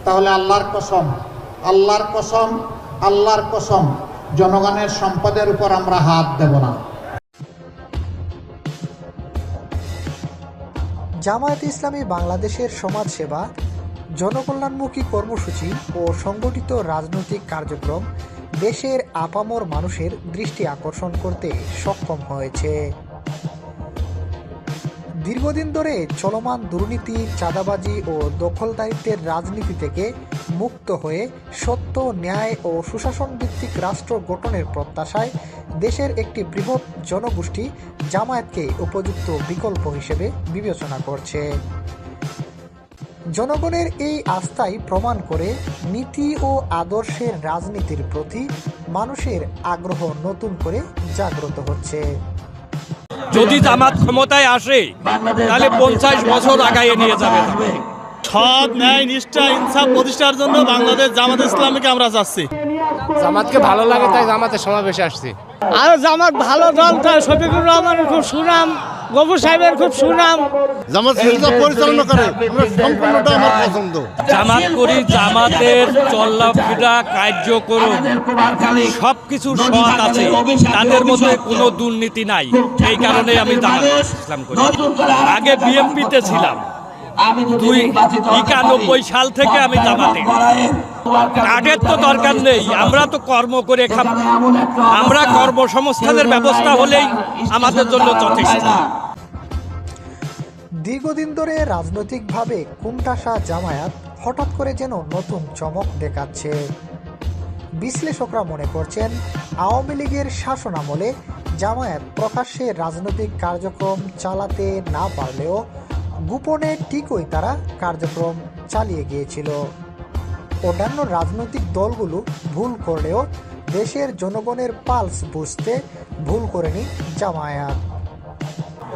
তাহলে আল্লাহর কসম, আল্লাহর কসম, আল্লাহর কসম, জনগণের সম্পদের উপর আমরা হাত দেব না। জামায়াতে ইসলামী বাংলাদেশের সমাজসেবা, জনকল্যাণমুখী কর্মসূচি ও সংগঠিত রাজনৈতিক কার্যক্রম দেশের আপামর মানুষের দৃষ্টি আকর্ষণ করতে সক্ষম হয়েছে। দীর্ঘদিন ধরে চলমান দুর্নীতি, চাঁদাবাজি ও দখলদারিত্বের রাজনীতি থেকে মুক্ত হয়ে সত্য, ন্যায় ও সুশাসন ভিত্তিক রাষ্ট্র গঠনের প্রত্যাশায় দেশের একটি বৃহৎ জনগোষ্ঠী জামায়াতকে উপযুক্ত বিকল্প হিসেবে বিবেচনা করছে। জনগণের এই আস্থাই প্রমাণ করে নীতি ও আদর্শের রাজনীতির প্রতি মানুষের আগ্রহ নতুন করে জাগ্রত হচ্ছে। যদি জামাত ক্ষমতায় আসে তাহলে 50 বছর আগায় নিয়ে যাবে। সৎ, ন্যায়, নিষ্ঠা, ইনসাফ প্রতিষ্ঠার জন্য বাংলাদেশ জামাত ইসলামীকে আমরা চাচ্ছি। জামাতকে ভালো লাগে তাই জামাতের সমাবেশে আসছি। আর জামাত ভালো দল, তার শফিকুর রহমানের খুব সুনাম, গফুর সাহেবের খুব সুনাম। জামাত পরিচালনা করে সম্পূর্ণটা আমার পছন্দ। জামাত করি, জামাতের চলাফেরা, কার্যক্রম সবকিছু সৎ আছে, তাদের মধ্যে কোনো দুর্নীতি নাই। এই কারণে আমি জামাত ইসলাম করি। আগে বিএনপিতে ছিলাম, 91 সাল থেকে আমি জামাতে। কার্ডের তো দরকার নেই, আমরা তো কর্ম করে খাব। আমরা কর্মসংস্থানের ব্যবস্থা হলেই আমাদের জন্য যথেষ্ট। দীর্ঘদিন ধরে রাজনৈতিকভাবে কোণঠাসা জামায়াত হঠাৎ করে যেন নতুন চমক দেখাচ্ছে। বিশ্লেষকরা মনে করছেন, আওয়ামী লীগের শাসনামলে জামায়াত প্রকাশ্যে রাজনৈতিক কার্যক্রম চালাতে না পারলেও গোপনে ঠিকই তারা কার্যক্রম চালিয়ে গিয়েছিল। অন্যান্য রাজনৈতিক দলগুলো ভুল করলেও দেশের জনগণের পালস বুঝতে ভুল করেনি জামায়াত।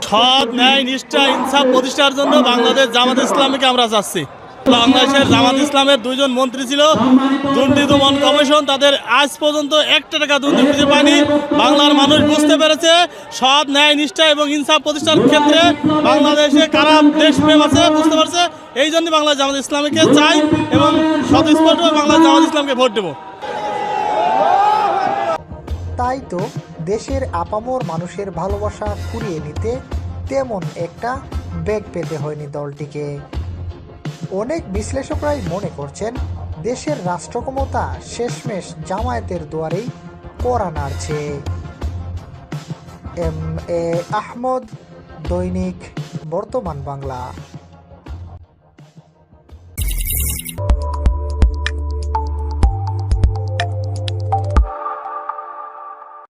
সৎ, ন্যায়, নিষ্ঠা, ইনসাফ প্রতিষ্ঠার জন্য বাংলাদেশ জামাত ইসলামীকে আমরা চাচ্ছি। বাংলাদেশের জামাত ইসলামের 2 জন মন্ত্রী ছিল, দুর্নীতি দমন কমিশন তাদের আজ পর্যন্ত 1 টাকা দুর্নীতি খুঁজে পায়নি। বাংলার মানুষ বুঝতে পেরেছে সৎ, ন্যায়, নিষ্ঠা এবং ইনসাফ প্রতিষ্ঠার ক্ষেত্রে বাংলাদেশে কারা দেশপ্রেম আছে বুঝতে পারছে। এই জন্য বাংলাদেশ জামাত ইসলামীকে চাই এবং স্বতঃস্ফূর্ত বাংলাদেশ জামাত ইসলামকে ভোট দেব। তাই তো দেশের আপামর মানুষের ভালোবাসা কুড়িয়ে নিতে তেমন একটা বেগ পেতে হয়নি দলটিকে। অনেক বিশ্লেষকরাই মনে করছেন, দেশের রাষ্ট্রক্ষমতা শেষমেশ জামায়াতের দুয়ারেই কড়া নাড়ছে। এম এ আহমদ, দৈনিক বর্তমান বাংলা।